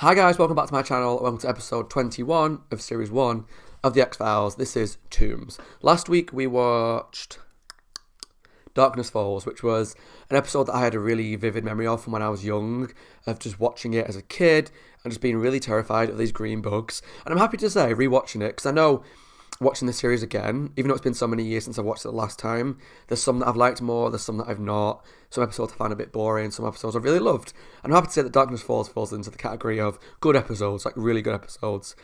Hi guys, welcome back to my channel. Welcome to episode 21 of series 1 of the X-Files. This is Tooms. Last week we watched Darkness Falls, which was an episode that I had a really vivid memory of from when I was young, of just watching it as a kid and just being really terrified of these green bugs. And I'm happy to say, rewatching it, because I know watching the series again, even though it's been so many years since I watched it the last time, there's some that I've liked more, there's some that I've not. Some episodes I found a bit boring, some episodes I've really loved. And I'm happy to say that Darkness Falls falls into the category of good episodes, like really good episodes.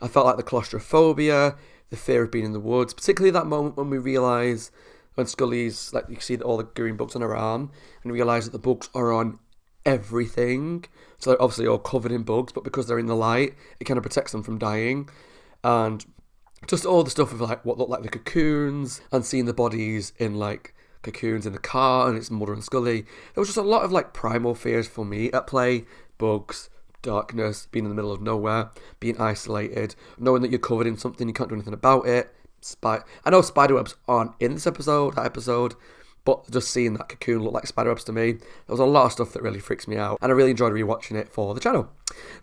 I felt like the claustrophobia, the fear of being in the woods, particularly that moment when we realise, when Scully's, like, you see all the green bugs on her arm, and realise that the bugs are on everything. So they're obviously all covered in bugs, but because they're in the light, it kind of protects them from dying. And just all the stuff of like what looked like the cocoons and seeing the bodies in like cocoons in the car and it's Mulder and Scully. There was just a lot of like primal fears for me at play. Bugs, darkness, being in the middle of nowhere, being isolated, knowing that you're covered in something, you can't do anything about it. I know spiderwebs aren't in that episode, but just seeing that cocoon look like spiderwebs to me, there was a lot of stuff that really freaks me out, and I really enjoyed rewatching it for the channel.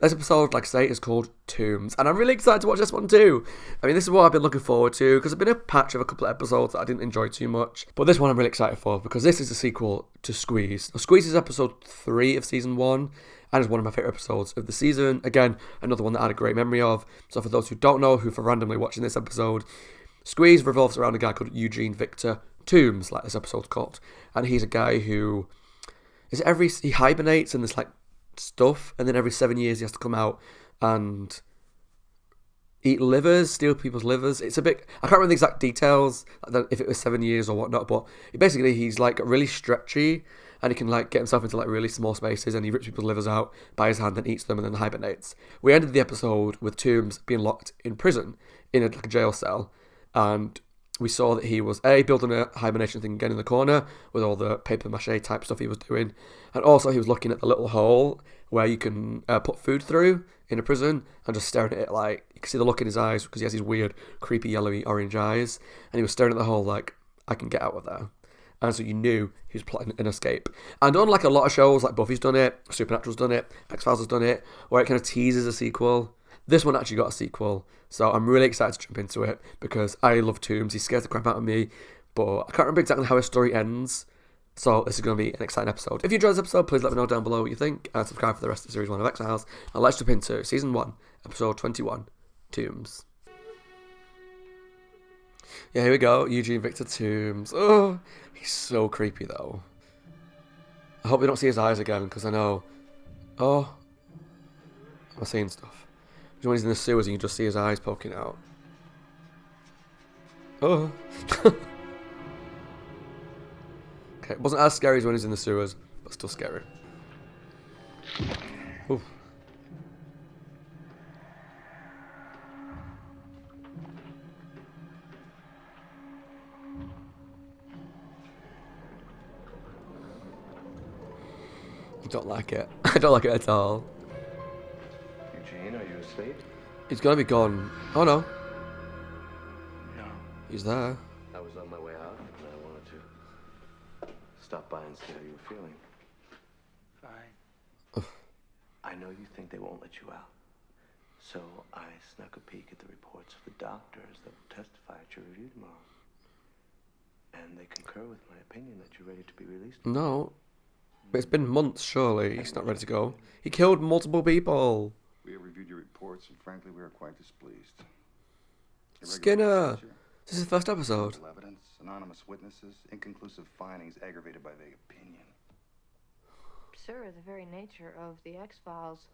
This episode, like I say, is called Tooms, and I'm really excited to watch this one too. I mean, this is what I've been looking forward to, because I've been a patch of a couple of episodes that I didn't enjoy too much, but this one I'm really excited for, because this is a sequel to Squeeze. Now, Squeeze is episode 3 of season 1, and is one of my favourite episodes of the season. Again, another one that I had a great memory of. So for those who don't know, who for randomly watching this episode, Squeeze revolves around a guy called Eugene Victor Tooms, like this episode's called, and he's a guy who he hibernates in this like stuff, and then every 7 years he has to come out and eat livers, steal people's livers. It's a bit, I can't remember the exact details, like if it was 7 years or whatnot, but basically he's like really stretchy, and he can like get himself into like really small spaces, and he rips people's livers out by his hand and eats them and then hibernates. We ended the episode with Tooms being locked in prison in like a jail cell, and we saw that he was building a hibernation thing again in the corner with all the paper mache type stuff he was doing, and also he was looking at the little hole where you can put food through in a prison, and just staring at it, like you can see the look in his eyes because he has these weird creepy yellowy orange eyes, and he was staring at the hole like, I can get out of there. And so you knew he was plotting an escape. And unlike a lot of shows, like Buffy's done it, Supernatural's done it, X-Files has done it, where it kind of teases a sequel, this one actually got a sequel, so I'm really excited to jump into it because I love Tooms. He scares the crap out of me, but I can't remember exactly how his story ends, so this is going to be an exciting episode. If you enjoyed this episode, please let me know down below what you think, and subscribe for the rest of Series 1 of X-Files, and let's jump into Season 1, Episode 21, Tooms. Yeah, here we go, Eugene Victor Tooms. Oh, he's so creepy though. I hope we don't see his eyes again, because I know... Oh, I'm seeing stuff. When he's in the sewers, you can just see his eyes poking out. Oh. Okay, it wasn't as scary as when he's in the sewers, but still scary. Oof. I don't like it. I don't like it at all. Eugene, are you asleep? He's gonna be gone. Oh no. No. He's there. I was on my way out, and I wanted to stop by and see how you were feeling. Fine. I know you think they won't let you out, so I snuck a peek at the reports of the doctors that will testify at your review tomorrow. And they concur with my opinion that you're ready to be released. No. But it's been months, surely. He's not ready to go. He killed multiple people. We have reviewed your reports, and frankly, we are quite displeased. Skinner! This is the first episode. Evidence, anonymous witnesses, inconclusive findings aggravated by vague opinion. Sir, the very nature of the X-Files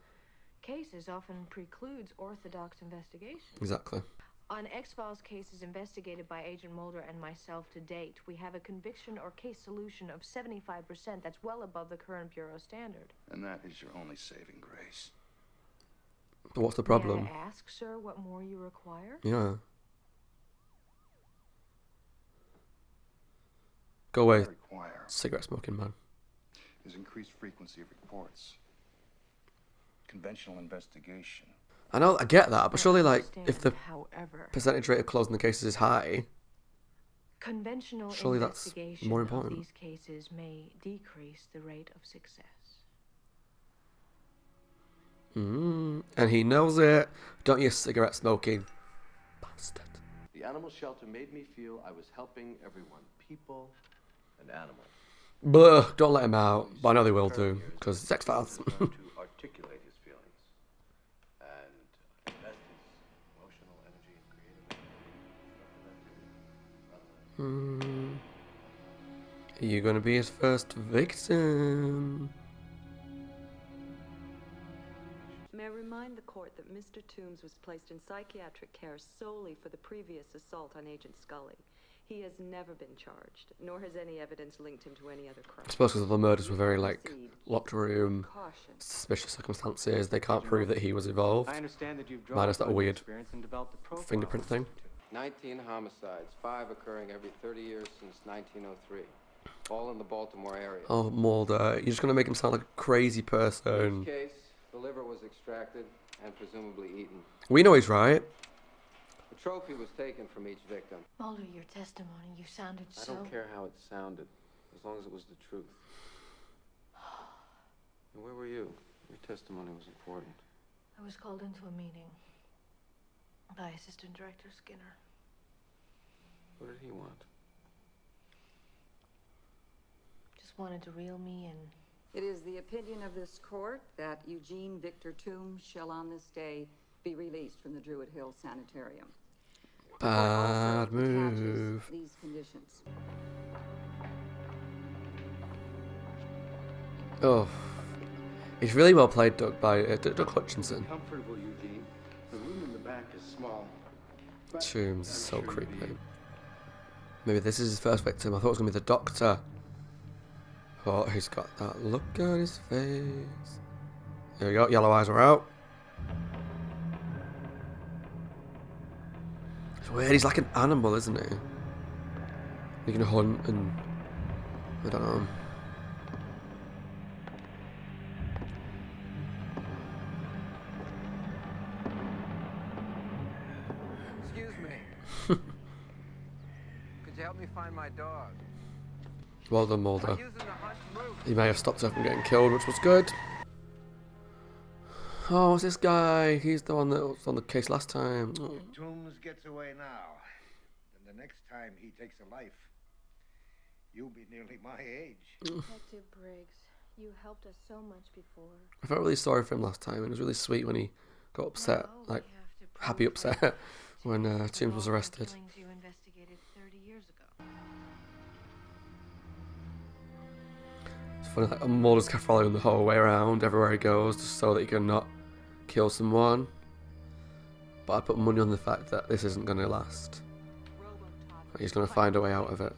cases often precludes orthodox investigation. Exactly. On X-Files cases investigated by Agent Mulder and myself to date, we have a conviction or case solution of 75%. That's well above the current Bureau standard. And that is your only saving grace. But what's the problem? May I ask, sir, what more you require? Yeah. Go away, What I require cigarette smoking man. is increased frequency of reports. Conventional investigation. I know, I get that, but surely, like, if the However, percentage rate of closing the cases is high, conventional surely that's investigation more of important. these cases may decrease the rate of success. And he knows it. Don't you cigarette smoking bastard. The animal shelter made me feel I was helping everyone, people and animals. Blah, don't let him out. But I know they will do, because it's X-Files. To articulate his feelings and invest his emotional energy in creative. Are you going to be his first victim? May I remind the court that Mr. Tooms was placed in psychiatric care solely for the previous assault on Agent Scully. He has never been charged, nor has any evidence linked him to any other crime. I suppose because the murders were very, locked room, suspicious circumstances. They can't prove that he was involved. I understand that you've Minus that weird experience and developed a profile. fingerprint thing. 19 homicides, 5 occurring every 30 years since 1903. All in the Baltimore area. Oh, Mulder, you're just going to make him sound like a crazy In person. each case, the liver was extracted and presumably eaten. We know he's right. A trophy was taken from each victim. Mulder, your testimony, you sounded I so... don't care how it sounded, as long as it was the truth. And where were you? Your testimony was important. I was called into a meeting by Assistant Director Skinner. What did he want? Just wanted to reel me in. It is the opinion of this court that Eugene Victor Toombs shall on this day be released from the Druid Hill Sanitarium. Bad Also move. attaches these conditions. Oh. He's really well played, Doug, by Doug Hutchinson. Comfortable, Eugene. The room in the back is small. Toombs is so creepy. Maybe this is his first victim. I thought it was going to be the doctor. Oh, he's got that look on his face. There we go, yellow eyes are out. It's weird, he's like an animal, isn't he? He can hunt and... I don't know. Excuse me. Could you help me find my dog? Well done, Mulder. Using the hunt move. He may have stopped her from getting killed, which was good. Oh, it's this guy. He's the one that was on the case last time. Oh. If Toombs gets away now, then the next time he takes a life, you'll be nearly my age. Detective Briggs, you helped us so much before. I felt really sorry for him last time, and it was really sweet when he got upset, Now we like have to prove happy upset, that when Toombs Toombs was involved in arrested. killings you investigated 30 years ago. It's funny, like Mulder's kept following him the whole way around, everywhere he goes, just so that he can not kill someone. But I put money on the fact that this isn't going to last. He's going to find a way out of it.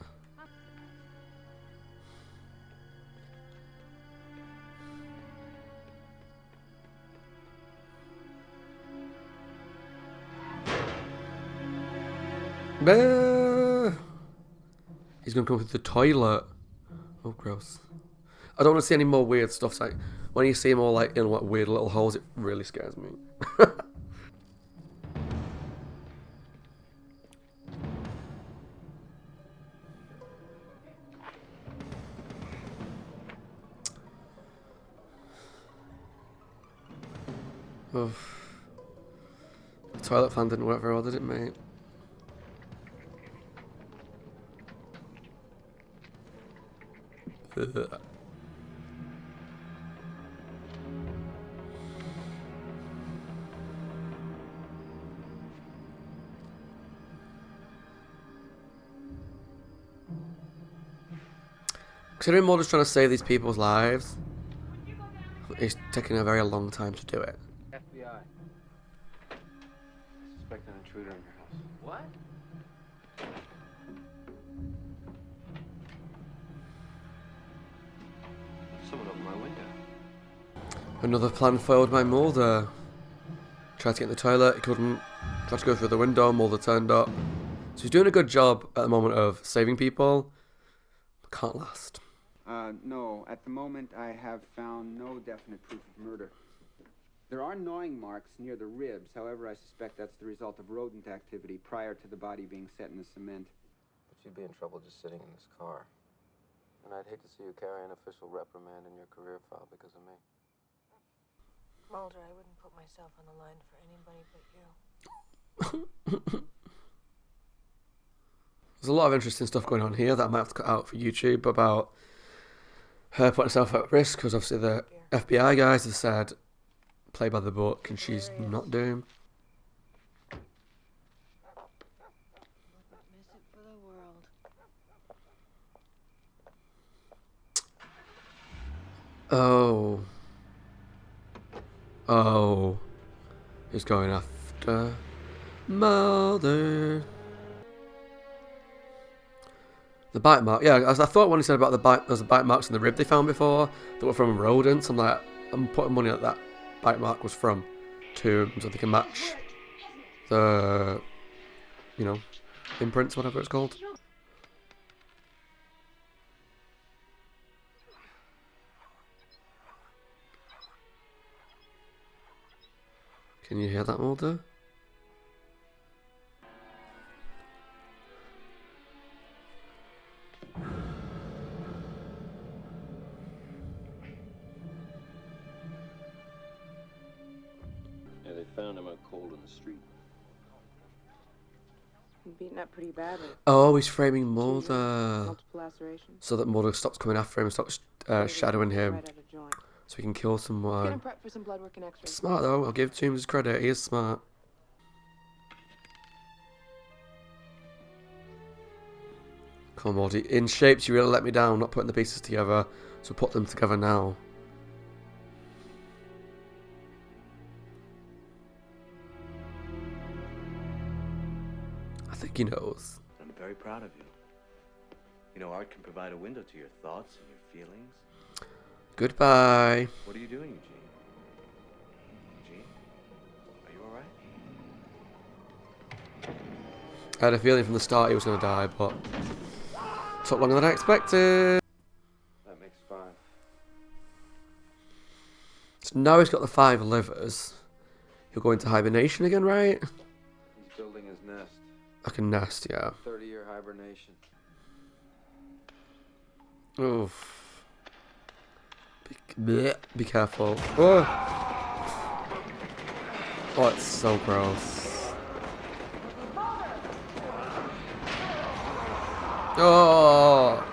He's going to come through the toilet. Oh, gross. I don't want to see any more weird stuff. It's like, when you see him all like in like weird little holes, it really scares me. Oh. The toilet fan didn't work very well, did it, mate? Ugh. Considering Mulder's trying to save these people's lives, it's taking a very long time to do it. FBI. I suspect an intruder in your house. What? Someone opened my window. Another plan foiled by Mulder. Tried to get in the toilet, he couldn't. Tried to go through the window, Mulder turned up. So he's doing a good job at the moment of saving people, but can't last. No. At the moment, I have found no definite proof of murder. There are gnawing marks near the ribs. However, I suspect that's the result of rodent activity prior to the body being set in the cement. But you'd be in trouble just sitting in this car. And I'd hate to see you carry an official reprimand in your career file because of me. Mulder, I wouldn't put myself on the line for anybody but you. There's a lot of interesting stuff going on here that I might have to cut out for YouTube about her putting herself at risk, because obviously the FBI guys have said play by the book and she's not doomed. Miss it for the world. Oh. Oh. He's going after Mulder. The bite mark. Yeah, as I thought when he said about the bite, there's the bite marks in the rib they found before that were from rodents. I'm like, I'm putting money that that bite mark was from Tooms, so they can match the, you know, imprints, whatever it's called. Can you hear that, Mulder? Yeah, they found him out cold in the street. Beaten up pretty badly. Oh, he's framing Mulder Multiple lacerations. so that Mulder stops coming after him and stops shadowing him, Right out of joint. so he can kill Get him someone. prepped for some blood work and X-rays. Smart though, I'll give Tooms his credit, he is smart. Come on, Mulder, in shapes you really let me down, not putting the pieces together, so put them together now. I think he knows. I'm very proud of you. You know, art can provide a window to your thoughts and your feelings. Goodbye. What are you doing, Eugene? Eugene? Are you alright? I had a feeling from the start he was going to die, but took longer than I expected. That makes 5. So now he's got the 5 livers. He'll go into hibernation again, right? He's building his nest. Like a nest, yeah. 30-year hibernation. Oof. Be careful. Oh. Oh, it's so gross. Oh.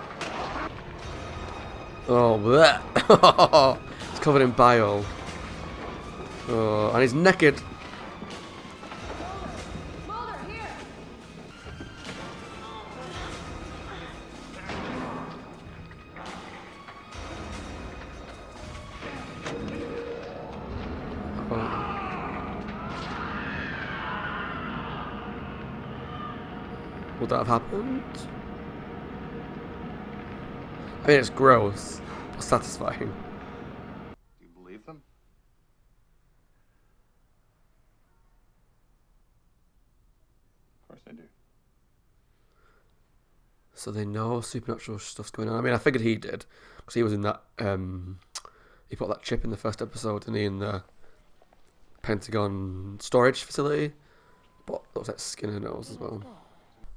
Oh, bleh. It's covered in bile. Oh, and he's naked. Would that have happened? I mean, it's gross, but satisfying. Do you believe them? Of course I do. So they know supernatural stuff's going on. I mean, I figured he did, because he was in that, he put that chip in the first episode, didn't he, in the Pentagon storage facility? But that was like skin and nose as well.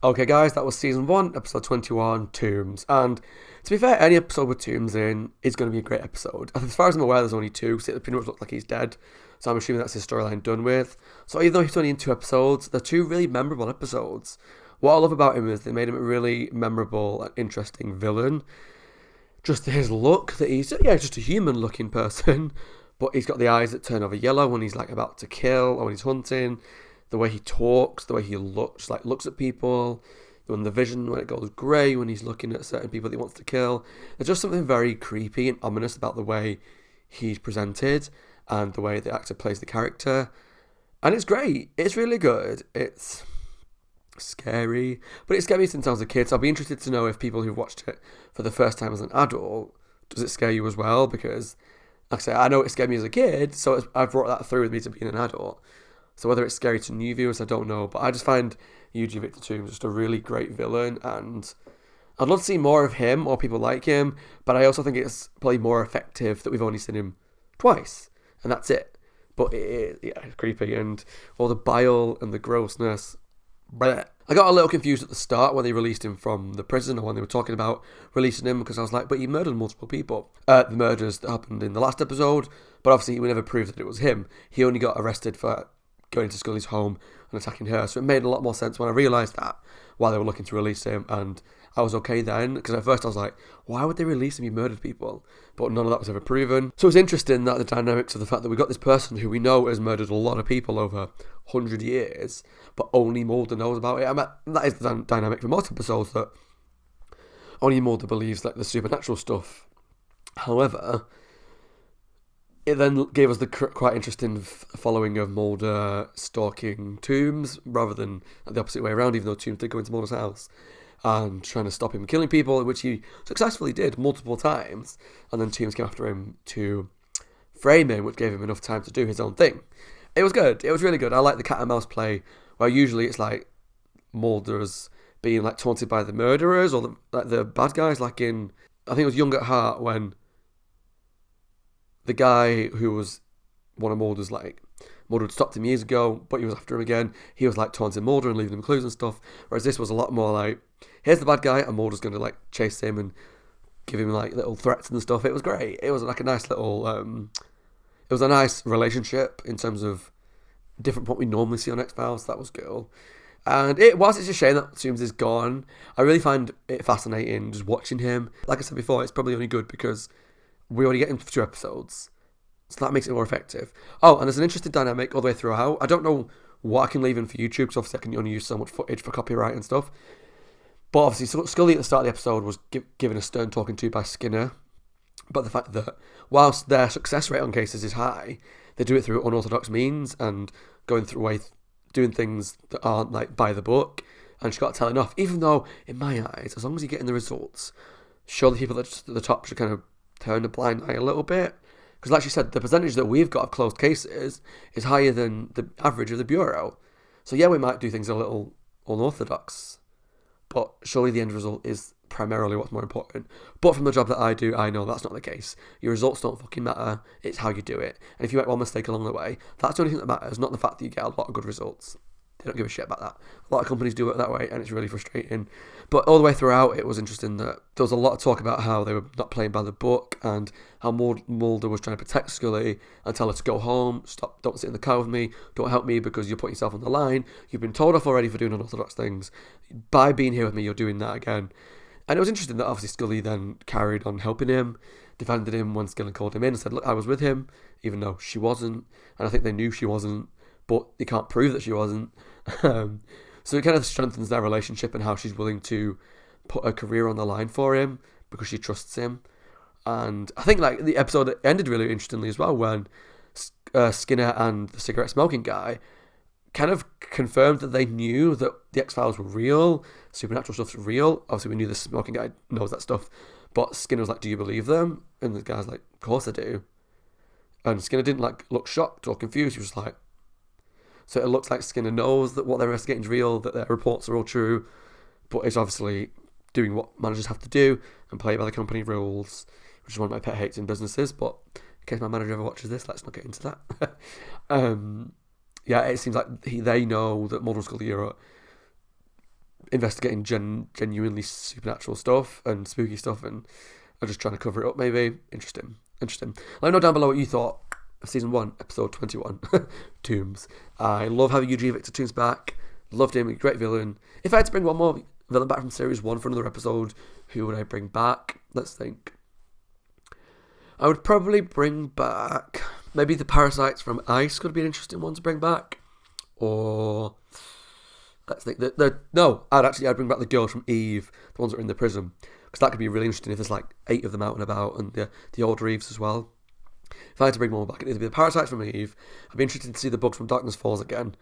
Okay, guys, that was season 1, episode 21, Tooms. And to be fair, any episode with Tooms in is going to be a great episode. As far as I'm aware, there's only 2, so it pretty much looks like he's dead. So I'm assuming that's his storyline done with. So even though he's only in 2 episodes, they're 2 really memorable episodes. What I love about him is they made him a really memorable and interesting villain. Just his look, that he's, yeah, just a human-looking person, but he's got the eyes that turn over yellow when he's like about to kill or when he's hunting. The way he talks, the way he looks at people, when the vision, when it goes grey, when he's looking at certain people that he wants to kill. There's just something very creepy and ominous about the way he's presented and the way the actor plays the character. And it's great. It's really good. It's scary. But it scared me since I was a kid, so I'll be interested to know if people who've watched it for the first time as an adult, does it scare you as well? Because, like I say, I know it scared me as a kid, so I've brought that through with me to being an adult. So whether it's scary to new viewers, I don't know. But I just find Eugene Victor Tooms just a really great villain. And I'd love to see more of him or people like him. But I also think it's probably more effective that we've only seen him twice. And that's it. But yeah, it's creepy. And all the bile and the grossness. bleh. I got a little confused at the start when they released him from the prison, or when they were talking about releasing him, because I was like, but he murdered multiple people. The murders that happened in the last episode, but obviously we never proved that it was him. He only got arrested for going into Scully's home and attacking her, so it made a lot more sense when I realised that while they were looking to release him, and I was okay then, because at first I was like, why would they release him? He murdered people. But none of that was ever proven. So it's interesting that the dynamics of the fact that we got this person who we know has murdered a lot of people over 100 years, but only Mulder knows about it. I mean, that is the dynamic for most episodes, that only Mulder believes like the supernatural stuff. However, it then gave us the quite interesting following of Mulder stalking Tooms, rather than the opposite way around, even though Tooms did go into Mulder's house and trying to stop him killing people, which he successfully did multiple times, and then Tooms came after him to frame him, which gave him enough time to do his own thing. It was good. It was really good. I like the cat and mouse play, where usually it's like Mulder's being like taunted by the murderers or the bad guys, like in, I think it was Young at Heart, when the guy who was one of Mulder's, like, Mulder had stopped him years ago, but he was after him again. He was like taunting Mulder and leaving him clues and stuff. Whereas this was a lot more like, here's the bad guy, and Mulder's going to like chase him and give him like little threats and stuff. It was great. It was like a nice little, it was a nice relationship in terms of different from what we normally see on X-Files. That was cool. And it's a shame that Tooms is gone. I really find it fascinating just watching him. Like I said before, it's probably only good because we already get him for 2 episodes. So that makes it more effective. Oh, and there's an interesting dynamic all the way throughout. I don't know what I can leave in for YouTube, because obviously I can only use so much footage for copyright and stuff. But obviously Scully at the start of the episode was given a stern talking to by Skinner. But the fact that whilst their success rate on cases is high, they do it through unorthodox means and going through doing things that aren't like by the book. And she got telling off. Even though, in my eyes, as long as you're getting the results, surely people at the top should kind of turn a blind eye a little bit. Because like she said, the percentage that we've got of closed cases is higher than the average of the Bureau. So yeah, we might do things a little unorthodox, but surely the end result is primarily what's more important. But from the job that I do, I know that's not the case. Your results don't fucking matter, it's how you do it. And if you make one mistake along the way, that's the only thing that matters, not the fact that you get a lot of good results. They don't give a shit about that. A lot of companies do it that way, and it's really frustrating. But all the way throughout, it was interesting that there was a lot of talk about how they were not playing by the book, and how Mulder was trying to protect Scully and tell her to go home, stop, don't sit in the car with me, don't help me because you're putting yourself on the line. You've been told off already for doing unorthodox things. By being here with me, you're doing that again. And it was interesting that obviously Scully then carried on helping him, defended him when Scully called him in and said, look, I was with him, even though she wasn't. And I think they knew she wasn't, but they can't prove that she wasn't. So it kind of strengthens their relationship and how she's willing to put her career on the line for him because she trusts him. And I think like the episode ended really interestingly as well, when Skinner and the cigarette smoking guy kind of confirmed that they knew that the X-Files were real, supernatural stuff's real. Obviously we knew the smoking guy knows that stuff, but Skinner was like, do you believe them? And the guy's like, of course I do. And Skinner didn't like look shocked or confused. He was just like, so it looks like Skinner knows that what they're investigating is real, that their reports are all true, but is obviously doing what managers have to do and play by the company rules, which is one of my pet hates in businesses. But in case my manager ever watches this, let's not get into that. Yeah, it seems like they know that Mulder and Scully are investigating genuinely supernatural stuff and spooky stuff, and are just trying to cover it up. Maybe interesting. Let me know down below what you thought of season 1, episode 21, Tooms. I love having Eugene Victor Tooms back. Loved him, a great villain. If I had to bring one more villain back from series 1 for another episode, who would I bring back? Let's think. I would probably bring back maybe the parasites from Ice. Could be an interesting one to bring back. Or let's think. I'd bring back the girls from Eve, the ones that are in the prison, because that could be really interesting if there's like 8 of them out and about, and the old Reeves as well. If I had to bring more back, it'd either be the parasites from Eve. I'd be interested to see the bugs from Darkness Falls again.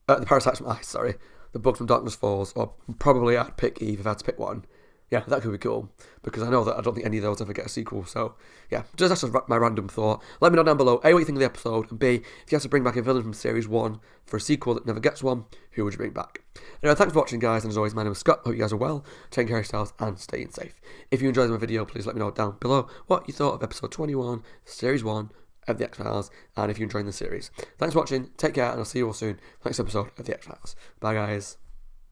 The parasites from Ice, sorry. The bugs from Darkness Falls, or probably I'd pick Eve if I had to pick one. Yeah, that could be cool, because I know that I don't think any of those ever get a sequel, so yeah, that's just my random thought. Let me know down below, A, what you think of the episode, and B, if you had to bring back a villain from Series 1 for a sequel that never gets one, who would you bring back? Anyway, thanks for watching, guys, and as always, my name is Scott. Hope you guys are well, taking care of yourselves, and staying safe. If you enjoyed my video, please let me know down below what you thought of episode 21, Series 1 of The X-Files, and if you're enjoying the series. Thanks for watching, take care, and I'll see you all soon for the next episode of The X-Files. Bye, guys.